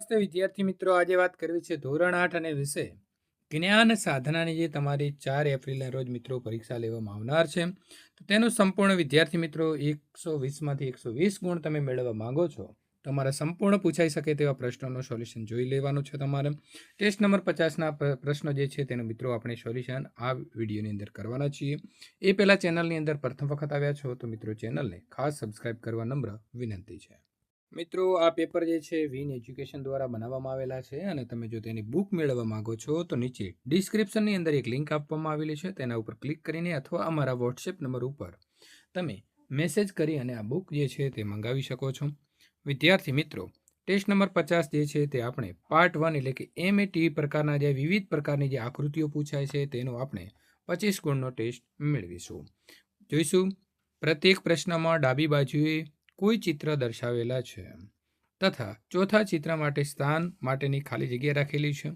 નમસ્તે વિદ્યાર્થી મિત્રો, આજે વાત કરવી છે ધોરણ 8 અને વિષય જ્ઞાન સાધનાની જે તમારી 4 એપ્રિલના રોજ મિત્રો પરીક્ષા લેવામાં આવનાર છે. તો તેનું સંપૂર્ણ વિદ્યાર્થી મિત્રો 120માંથી 120 ગુણ તમે મેળવવા માંગો છો. તમારા સંપૂર્ણ પૂછાઈ શકે તેવા પ્રશ્નોનું સોલ્યુશન જોઈ લેવાનું છે. તમારે ટેસ્ટ નંબર 50ના પ્રશ્નો જે છે તેનું મિત્રો આપણે સોલ્યુશન આ વિડીયોની અંદર કરવાના છીએ. એ પહેલાં ચેનલની અંદર પ્રથમ વખત આવ્યા છો તો મિત્રો ચેનલને ખાસ સબસ્ક્રાઇબ કરવા નમ્ર વિનંતી છે. મિત્રો, આ પેપર જે છે વિન એજ્યુકેશન દ્વારા બનાવવામાં આવેલા છે અને તમે જો તેની બુક મેળવવા માંગો છો તો નીચે ડિસ્ક્રિપ્શનની અંદર એક લિંક આપવામાં આવેલી છે. તેના ઉપર ક્લિક કરીને અથવા અમારા વોટ્સએપ નંબર ઉપર તમે મેસેજ કરી અને આ બુક જે છે તે મંગાવી શકો છો. વિદ્યાર્થી મિત્રો, ટેસ્ટ નંબર 50 જે છે તે આપણે પાર્ટ 1 એટલે કે MAT પ્રકારના જે વિવિધ પ્રકારની જે આકૃતિઓ પૂછાય છે તેનો આપણે 25 ગુણનો ટેસ્ટ મેળવીશું. જોઈશું. પ્રત્યેક પ્રશ્નમાં ડાબી બાજુએ કોઈ ચિત્ર દર્શાવેલા છે તથા ચોથા ચિત્ર માટે સ્થાન માટેની ખાલી જગ્યા રાખેલી છે.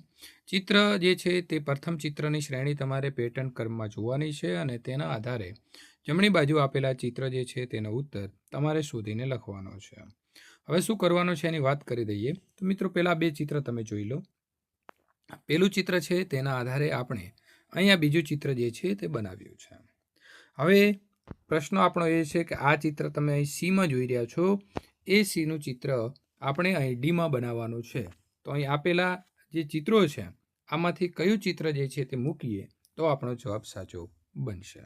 ચિત્ર જે છે તે પ્રથમ ચિત્રની શ્રેણી તમારે પેટર્ન ક્રમમાં જોવાની છે અને તેના આધારે જમણી બાજુ આપેલા ચિત્ર જે છે તેનો ઉત્તર તમારે શોધીને લખવાનો છે. હવે શું કરવાનું છે એની વાત કરી દઈએ. તો મિત્રો, પહેલાં બે ચિત્ર તમે જોઈ લો. પેલું ચિત્ર છે તેના આધારે આપણે અહીંયા બીજું ચિત્ર જે છે તે બનાવ્યું છે. હવે પ્રશ્ન આપણો એ છે કે આ ચિત્ર તમે અહીં સીમાં જોઈ રહ્યા છો, એ સીનું ચિત્ર આપણે અહીં ડીમાં બનાવવાનું છે. તો અહીં આપેલા જે ચિત્રો છે આમાંથી કયું ચિત્ર જે છે તે મૂકીએ તો આપણો જવાબ સાચો બનશે.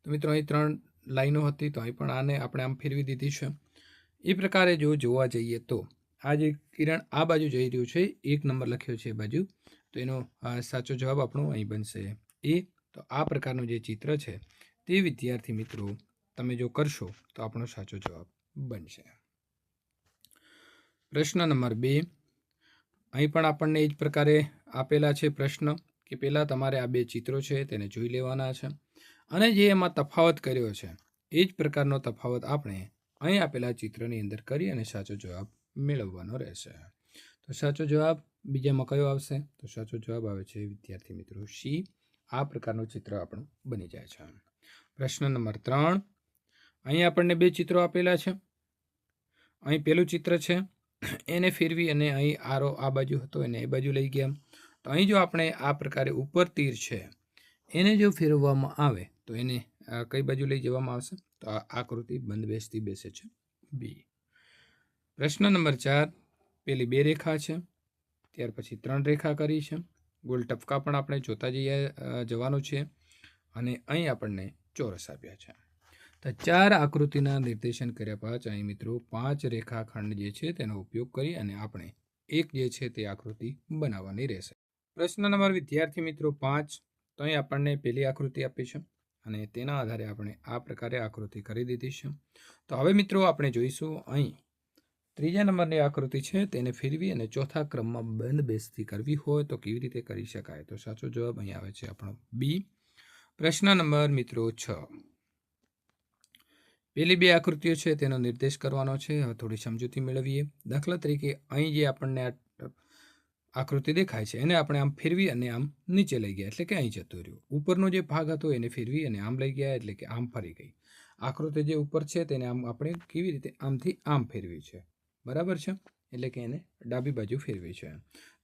તો મિત્રો, અહીં 3 લાઈનો હતી તો અહીં પણ આને આપણે આમ ફેરવી દીધી છે. એ પ્રકારે જો જોવા જઈએ તો આ જે કિરણ આ બાજુ જઈ રહ્યું છે, 1 નંબર લખ્યો છે એ બાજુ, તો એનો સાચો જવાબ આપણો અહીં બનશે એ. તો આ પ્રકારનું જે ચિત્ર છે તે વિદ્યાર્થી મિત્રો તમે જો કરશો તો આપણો સાચો જવાબ બનશે. પ્રશ્ન નંબર 2, અહીં પણ આપણને એ જ પ્રકારે આપેલા છે પ્રશ્ન કે પહેલાં તમારે આ 2 ચિત્રો છે તેને જોઈ લેવાના છે અને જે એમાં તફાવત કર્યો છે એ જ પ્રકારનો તફાવત આપણે અહીં આપેલા ચિત્રની અંદર કરી અને સાચો જવાબ મેળવવાનો રહેશે. તો સાચો જવાબ બીજામાં કયો આવશે? તો સાચો જવાબ આવે છે વિદ્યાર્થી મિત્રો સી. આ પ્રકારનું ચિત્ર આપણું બની જાય છે. પ્રશ્ન નંબર 3, અહીં આપણને 2 ચિત્રો આપેલા છે. અહીં પેલું ચિત્ર છે એને ફેરવી અને અહીં આરો આ બાજુ હતો એને એ બાજુ લઈ ગયા. તો અહીં જો આપણે આ પ્રકારે ઉપર તીર છે એને જો ફેરવવામાં આવે તો એને કઈ બાજુ લઈ જવામાં આવશે? તો આ આકૃતિ બંધબેસતી બેસે છે બી. પ્રશ્ન નંબર 4, પેલી 2 રેખા છે, ત્યાર પછી 3 રેખા કરી છે. ગોલ ટપકા પણ આપણે જોતા જવાનું છે અને અહીં આપણને ચોરસ આપ્યા છે. તો 4 આકૃતિના નિર્દેશન કર્યા બાદ અહીં મિત્રો 5 રેખાખંડ જે છે તેનો ઉપયોગ કરી અને આપણે એક જે છે તે આકૃતિ બનાવવાની રહેશે. પ્રશ્ન નંબર વિદ્યાર્થી મિત્રો 5, તો અહીં આપણને પેલી આકૃતિ આપી છે અને તેના આધારે આપણે આ પ્રકારે આકૃતિ કરી દીધી છે. તો હવે મિત્રો આપણે જોઈશું અહીં 3જા નંબરની આકૃતિ છે તેને ફેરવી અને ચોથા ક્રમમાં બંધબેસતી કરવી હોય તો કેવી રીતે કરી શકાય? તો સાચો જવાબ અહીં આવે છે આપણો બી. પ્રશ્ન નંબર મિત્રો 6, પેલી 2 આકૃતિઓ છે તેનો નિર્દેશ કરવાનો છે. હવે થોડી સમજૂતી મેળવીએ. દાખલા તરીકે અહીં જે આપણને આકૃતિ દેખાય છે એને આપણે આમ ફેરવી અને આમ નીચે લઈ ગયા એટલે કે અહીં જતું રહ્યું. ઉપરનો જે ભાગ હતો એને ફેરવી અને આમ લઈ ગયા એટલે કે આમ ફરી ગઈ. આકૃતિ જે ઉપર છે તેને આમ આપણે કેવી રીતે આમથી આમ ફેરવી છે, બરાબર છે, એટલે કે એને ડાબી બાજુ ફેરવી છે.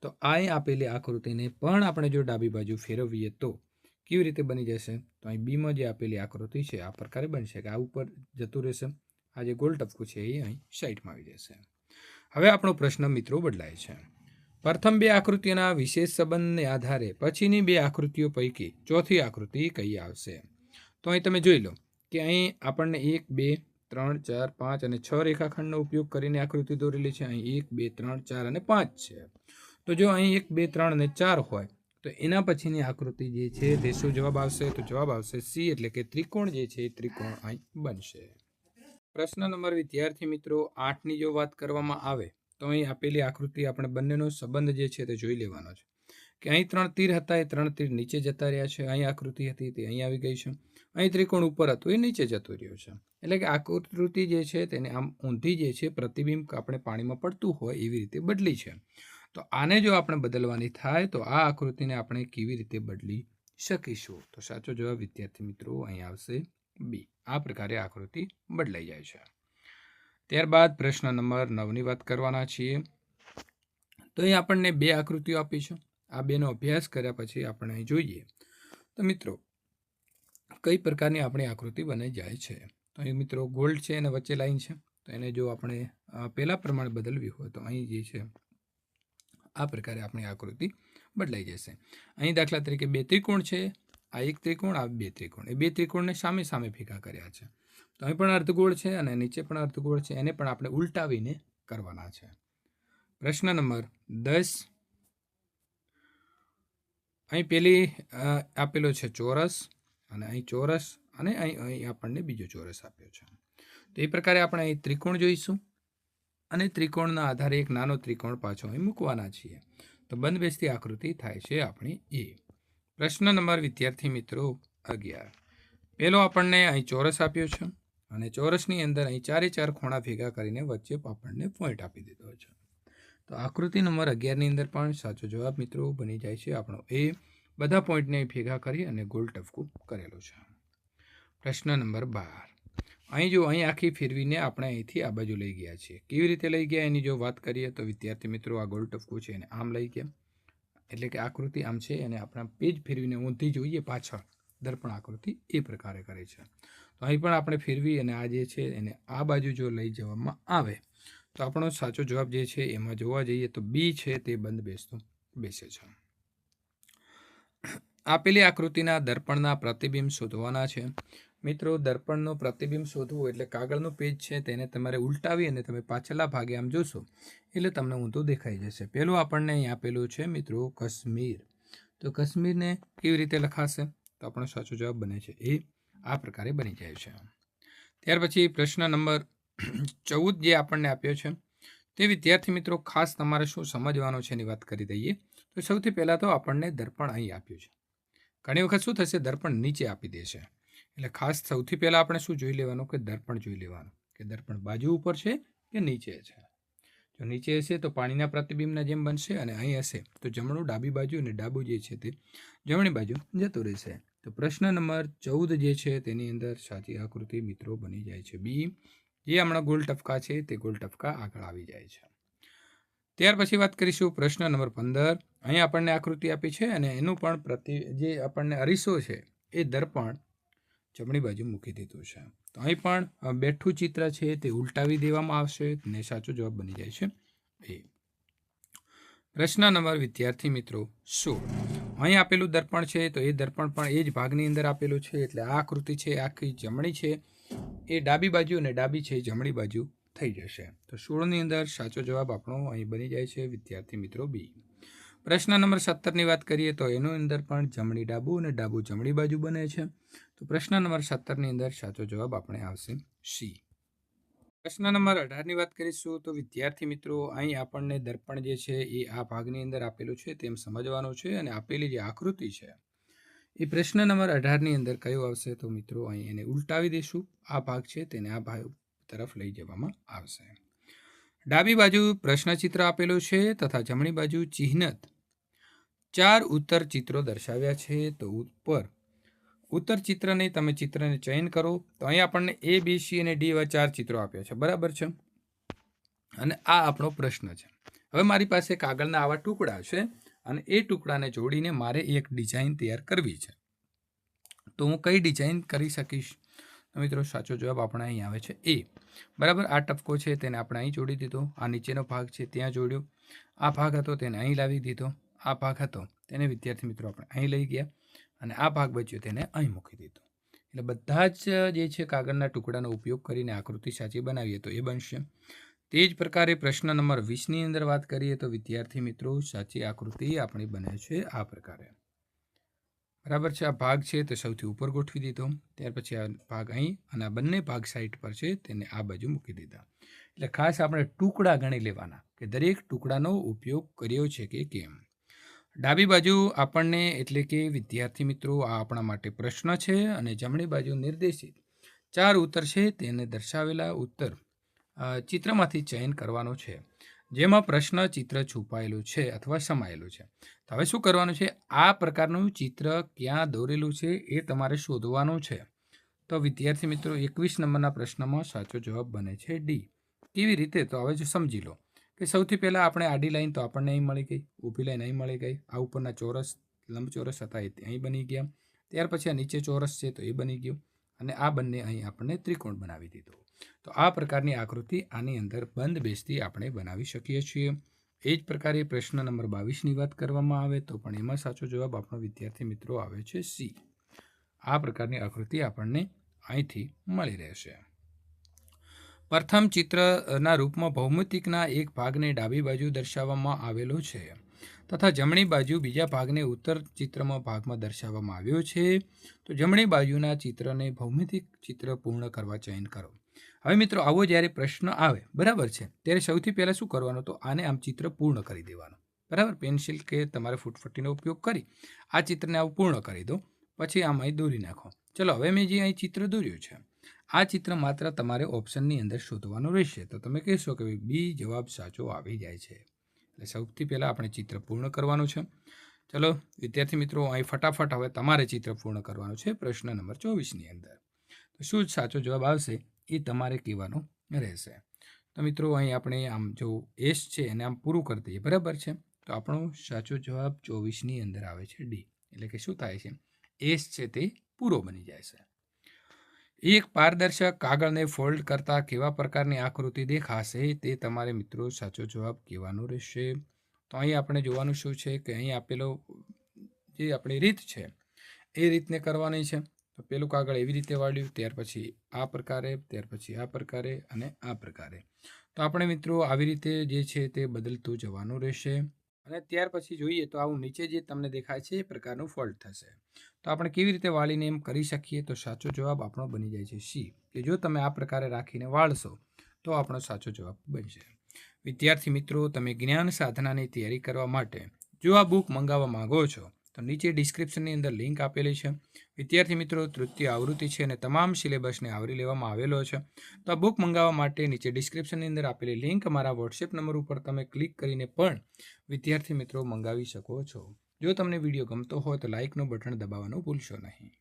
તો અહીં આપેલી આકૃતિને પણ આપણે જો ડાબી બાજુ ફેરવીએ તો કેવી રીતે બની જશે? તો અહીં બીમાં જે આપેલી આકૃતિ છે આ પ્રકારે બનશે કે આ ઉપર જતું રહેશે, આ જે ગોલ ટપકું છે એ અહીં સાઈડમાં આવી જશે. હવે આપણો પ્રશ્ન મિત્રો બદલાય છે. પ્રથમ 2 આકૃતિઓના વિશેષ સંબંધને આધારે પછીની 2 આકૃતિઓ પૈકી ચોથી આકૃતિ કઈ આવશે? તો અહીં તમે જોઈ લો કે અહીં આપણને 1, 2, 3, 4, 5 અને 6 રેખાખંડનો ઉપયોગ કરીને આકૃતિ દોરેલી છે. અહીં 1, 2, 3, 4 અને 5 છે. તો જો અહીં 1, 2, 3 અને 4 હોય તો એના પછીની આકૃતિ જે છે તે શું જવાબ આવશે? તો જવાબ આવશે સી, એટલે કે ત્રિકોણ જે છે એ ત્રિકોણ અહીં બનશે. પ્રશ્ન નંબર વિદ્યાર્થી મિત્રો 8ની જો વાત કરવામાં આવે તો અહીં આપેલી આકૃતિ આપણે બંનેનો સંબંધ જે છે તે જોઈ લેવાનો છે કે અહીં 3 તીર હતા એ 3 તીર નીચે જતા રહ્યા છે. અહીં આકૃતિ હતી તે અહીં આવી ગઈ છે. અહીં ત્રિકોણ ઉપર હતું એ નીચે જતો રહ્યો છે. એટલે કે આકૃતિ જે છે તેને આમ ઊંધી જે છે પ્રતિબિંબ આપણે પાણીમાં પડતું હોય એવી રીતે બદલી છે. તો આને જો આપણે બદલવાની થાય તો આ આકૃતિને આપણે કેવી રીતે બદલી શકીશું? તો સાચો જવાબ વિદ્યાર્થી મિત્રો અહીં આવશે બી. આ પ્રકારે આકૃતિ બદલાઈ જાય છે. ત્યારબાદ પ્રશ્ન નંબર 9ની વાત કરવાના છીએ. તો અહીં આપણને બે આકૃતિઓ આપી છે. આ બેનો અભ્યાસ કર્યા પછી આપણે અહીં જોઈએ તો મિત્રો કઈ પ્રકારની આપણી આકૃતિ બની જાય છે. તો અહીં મિત્રો ગોલ્ડ છે અને વચ્ચે લાઈન છે, તો એને જો આપણે પહેલા પ્રમાણે બદલવી હોય તો અહીં જે છે આ પ્રકારે આપણી આકૃતિ બદલાઈ જશે. અહીં દાખલા તરીકે બે ત્રિકોણ છે, આ એક ત્રિકોણ, આ બે ત્રિકોણ, એ બે ત્રિકોણને સામે સામે ભેગા કર્યા છે. તો અહીં પણ અર્ધગોળ છે અને નીચે પણ અર્ધગોળ છે, એને પણ આપણે ઉલટાવીને કરવાના છે. પ્રશ્ન નંબર 10. અહીં પેલી આપેલો છે ચોરસ, અને અહીં ચોરસ, અને અહીં આપણને બીજો ચોરસ આપ્યો છે. તો એ પ્રકારે આપણે અહીં ત્રિકોણ જોઈશું અને ત્રિકોણના આધારે એક નાનો ત્રિકોણ પાછો અહીં મૂકવાના છીએ. તો બંધબેસતી આકૃતિ થાય છે આપણી એ. પ્રશ્ન નંબર વિદ્યાર્થી મિત્રો 11. પહેલો આપણને અહીં ચોરસ આપ્યો છે અને ચોરસની અંદર અહીં ચારે ચાર ખૂણા ભેગા કરીને વચ્ચે આપણને પોઈન્ટ આપી દીધો છે. તો આકૃતિ નંબર 11ની અંદર પણ સાચો જવાબ મિત્રો બની જાય છે આપણો એ. બધા પોઈન્ટને ભેગા કરી અને ગોળ ટપકું કરેલું છે. પ્રશ્ન નંબર 12. અહીં જો અહીં આખી ફેરવીને આપણે અહીંથી આ બાજુ લઈ ગયા છીએ. કેવી રીતે લઈ ગયા એની જો વાત કરીએ તો વિદ્યાર્થી મિત્રો આ ગોળ ટપકું છે એને આમ લઈ ગયા, એટલે કે આકૃતિ આમ છે અને આપણા પેજ ફેરવીને ઊંધી જોઈએ પાછળ દર્પણ આકૃતિ એ પ્રકારે કરે છે. તો અહીં પણ આપણે ફેરવી અને આ જે છે એને આ બાજુ જો લઈ જવામાં આવે તો આપણો સાચો જવાબ જે છે એમાં જોવા જઈએ તો બી છે તે બંધ બેસે છે. આપેલી આકૃતિના દર્પણના પ્રતિબિંબ શોધવાના છે. મિત્રો દર્પણનું પ્રતિબિંબ શોધવું એટલે કાગળનું પેજ છે તેને તમારે ઉલટાવી અને તમે પાછળના ભાગે આમ જોશો એટલે તમને ઊંધું દેખાઈ જશે. પહેલું આપણને અહીં આપેલું છે મિત્રો કાશ્મીર. તો કાશ્મીરને કેવી રીતે લખાશે તો આપણો સાચો જવાબ બને છે એ. આ પ્રકારે બની જાય છે. ત્યાર પછી પ્રશ્ન નંબર 14 જે આપણને આપ્યો છે તે વિદ્યાર્થી મિત્રો ખાસ તમારે શું સમજવાનું છે એની વાત કરી દઈએ. તો સૌથી પહેલાં તો આપણને દર્પણ અહીં આપ્યું છે. ઘણી વખત શું થશે, દર્પણ નીચે આપી દેશે, એટલે ખાસ સૌથી પહેલાં આપણે શું જોઈ લેવાનું કે દર્પણ જોઈ લેવાનું કે દર્પણ બાજુ ઉપર છે કે નીચે છે. જો નીચે હશે તો પાણીના પ્રતિબિંબના જેમ બનશે, અને અહીં હશે તો જમણું ડાબી બાજુ અને ડાબુ જે છે તે જમણી બાજુ જતું રહેશે. તો પ્રશ્ન નંબર 14 જે છે તેની અંદર સાચી આકૃતિ મિત્રો બની જાય છે બી. જે હમણાં ગોળ ટપકા છે તે ગોળ ટપકા આગળ આવી જાય છે. ત્યાર પછી વાત કરીશું પ્રશ્ન નંબર 15. અહીં આપણને આકૃતિ આપી છે અને એનું પણ જે આપણને અરીસો છે એ દર્પણ જમણી બાજુ મૂકી દીધું છે. તો અહીં પણ બેઠું ચિત્ર છે તે ઉલટાવી દેવામાં આવશે અને સાચો જવાબ બની જાય છે એ. પ્રશ્ન નંબર વિદ્યાર્થી મિત્રો 16. અહીં આપેલું દર્પણ છે તો એ દર્પણ પણ એ જ ભાગની અંદર આપેલું છે, એટલે આ આકૃતિ છે આખી જમણી છે એ ડાબી બાજુ અને ડાબી છે જમણી બાજુ થઈ જશે. તો 16ની અંદર સાચો જવાબ આપણો અહીં બની જાય છે વિદ્યાર્થી મિત્રો બી. પ્રશ્ન નંબર 17ની વાત કરીએ તો એનું અંદર પણ જમણી ડાબુ અને ડાબુ જમણી બાજુ બને છે. તો પ્રશ્ન નંબર 17ની અંદર સાચો જવાબ આપણે આવશે સી. પ્રશ્ન નંબર 18ની વાત કરીશું તો વિદ્યાર્થી મિત્રો અહીં આપણને દર્પણ જે છે એ આ ભાગની અંદર આપેલું છે તેમ સમજવાનું છે, અને આપેલી જે આકૃતિ છે એ પ્રશ્ન નંબર 18ની અંદર કયો આવશે તો મિત્રો અહીં એને ઉલટાવી દઈશું. આ ભાગ છે તેને આ ભાગ તરફ લઈ જવામાં આવશે. ડાબી બાજુ પ્રશ્નચિત્ર આપેલું છે તથા જમણી બાજુ ચિહ્નિત 4 ઉત્તર ચિત્રો દર્શાવ્યા છે. તો ઉત્તર ચિત્રને તમે ચિત્રને ચયન કરો. તો અહીં આપણને A, B, C અને D એવા 4 ચિત્રો આપ્યા છે, બરાબર છે, અને આ આપણો પ્રશ્ન છે. હવે મારી પાસે કાગળના આવા ટુકડા છે અને એ ટુકડાને જોડીને મારે એક ડિઝાઇન તૈયાર કરવી છે. તો હું કઈ ડિઝાઇન કરી શકીશ? મિત્રો સાચો જવાબ આપણે અહીં આવે છે એ. બરાબર, આ ટપકો છે તેને આપણે અહીં જોડી દીધો, આ નીચેનો ભાગ છે ત્યાં જોડ્યો, આ ભાગ હતો તેને અહીં લાવી દીધો, આ ભાગ હતો તેને વિદ્યાર્થી મિત્રો આપણે અહીં લઈ ગયા, અને આ ભાગ બચ્યો તેને અહીં મૂકી દીધો. એટલે બધા જ જે છે કાગળના ટુકડાનો ઉપયોગ કરીને આકૃતિ સાચી બનાવીએ તો એ બનશે. તે જ પ્રકારે પ્રશ્ન નંબર 20ની અંદર વાત કરીએ તો વિદ્યાર્થી મિત્રો સાચી આકૃતિ આપણી બને છે આ પ્રકારે. બરાબર છે, આ ભાગ છે તે સૌથી ઉપર ગોઠવી દીધો, ત્યાર પછી આ ભાગ અહીં અને આ બંને ભાગ સાઈડ પર છે તેને આ બાજુ મૂકી દીધા. એટલે ખાસ આપણે ટુકડા ગણી લેવાના કે દરેક ટુકડાનો ઉપયોગ કર્યો છે કે કેમ. ડાબી બાજુ આપણને એટલે કે વિદ્યાર્થી મિત્રો આ આપણા માટે પ્રશ્ન છે, અને જમણી બાજુ નિર્દેશિત 4 ઉત્તર છે તેને દર્શાવેલા ઉત્તર ચિત્રમાંથી ચયન કરવાનો છે, જેમાં પ્રશ્ન ચિત્ર છુપાયેલું છે અથવા સમાયેલું છે. તો હવે શું કરવાનું છે, આ પ્રકારનું ચિત્ર ક્યાં દોરેલું છે એ તમારે શોધવાનું છે. તો વિદ્યાર્થી મિત્રો 21 નંબરના પ્રશ્નમાં સાચો જવાબ બને છે ડી. કેવી રીતે? તો હવે જો સમજી લો કે સૌથી પહેલાં આપણે આડી લાઈન તો આપણને અહીં મળી ગઈ, ઊભી લાઈન અહીં મળી ગઈ, આ ઉપરના ચોરસ લંબચોરસ હતા એ અહીં બની ગયા, ત્યાર પછી આ નીચે ચોરસ છે તો એ બની ગયું, અને આ બંને અહીં આપણને ત્રિકોણ બનાવી દીધો. તો આ પ્રકારની આકૃતિ આની અંદર બંધ બેસતી આપણે બનાવી શકીએ છીએ. એ જ પ્રકારે પ્રશ્ન નંબર 22ની વાત કરવામાં આવે તો પણ એમાં સાચો જવાબ આપણો વિદ્યાર્થી મિત્રો આવે છે સી. આ પ્રકારની આકૃતિ આપણને અહીંથી મળી રહેશે. પ્રથમ ચિત્રના રૂપમાં ભૌમિતિકના એક ભાગને ડાબી બાજુ દર્શાવવામાં આવેલો છે તથા જમણી બાજુ બીજા ભાગને ઉત્તર ચિત્રમાં ભાગમાં દર્શાવવામાં આવ્યો છે. તો જમણી બાજુના ચિત્રને ભૌમિતિક ચિત્ર પૂર્ણ કરવા ચયન કરો. હવે મિત્રો આવો જ્યારે પ્રશ્ન આવે બરાબર છે ત્યારે સૌથી પહેલાં શું કરવાનું, તો આને આમ ચિત્ર પૂર્ણ કરી દેવાનું. બરાબર, પેન્સિલ કે તમારે ફૂટપટ્ટીનો ઉપયોગ કરી આ ચિત્રને આવું પૂર્ણ કરી દો, પછી આમ અહીં દોરી નાખો. ચલો હવે મેં જે અહીં ચિત્ર દોર્યું છે આ ચિત્ર માત્ર તમારે ઓપ્શનની અંદર શોધવાનું રહેશે. તો તમે કહેશો કે બી જવાબ સાચો આવી જાય છે. એટલે સૌથી પહેલાં આપણે ચિત્ર પૂર્ણ કરવાનું છે. ચલો વિદ્યાર્થી મિત્રો અહીં ફટાફટ હવે તમારે ચિત્ર પૂર્ણ કરવાનું છે પ્રશ્ન નંબર 24ની અંદર. તો શું સાચો જવાબ આવશે એ તમારે કહેવાનું રહેશે. તો મિત્રો અહીં આપણે આમ જો એસ છે એને આમ પૂરું કરી દઈએ, બરાબર છે. તો આપણો સાચો જવાબ 24ની અંદર આવે છે ડી. એટલે કે શું થાય છે, એસ છે તે પૂરો બની જાય છે. એક પારદર્શક કાગળને ફોલ્ડ કરતાં કેવા પ્રકારની આકૃતિ દેખાશે તે તમારે મિત્રો સાચો જવાબ કહેવાનો રહેશે. તો અહીં આપણે જોવાનું શું છે કે અહીં આપેલો જે આપણી રીત છે એ રીતને કરવાની છે. તો પેલું કાગળ એવી રીતે વાળ્યું, ત્યાર પછી આ પ્રકારે, ત્યાર પછી આ પ્રકારે અને આ પ્રકારે. તો આપણે મિત્રો આવી રીતે જે છે તે બદલતું જવાનું રહેશે. અને ત્યાર પછી જોઈએ તો આવું નીચે જે તમને દેખાય છે એ પ્રકારનું ફોલ્ડ થશે. તો આપણે કેવી રીતે વાળીને એમ કરી શકીએ, તો સાચો જવાબ આપણો બની જાય છે સી, કે જો તમે આ પ્રકારે રાખીને વાળશો તો આપણો સાચો જવાબ બનશે. વિદ્યાર્થી મિત્રો, તમે જ્ઞાન સાધનાની તૈયારી કરવા માટે જો આ બુક મંગાવવા માંગો છો તો નીચે ડિસ્ક્રિપ્શનની અંદર લિંક આપેલી છે. વિદ્યાર્થી મિત્રો, તૃતીય આવૃત્તિ છે અને તમામ સિલેબસને આવરી લેવામાં આવેલો છે. તો આ બુક મંગાવવા માટે નીચે ડિસ્ક્રિપ્શનની અંદર આપેલી લિંક મારા વોટ્સએપ નંબર ઉપર તમે ક્લિક કરીને પણ વિદ્યાર્થી મિત્રો મંગાવી શકો છો. જો તમને વિડીયો ગમતો હોય તો લાઇકનું બટન દબાવવાનું ભૂલશો નહીં.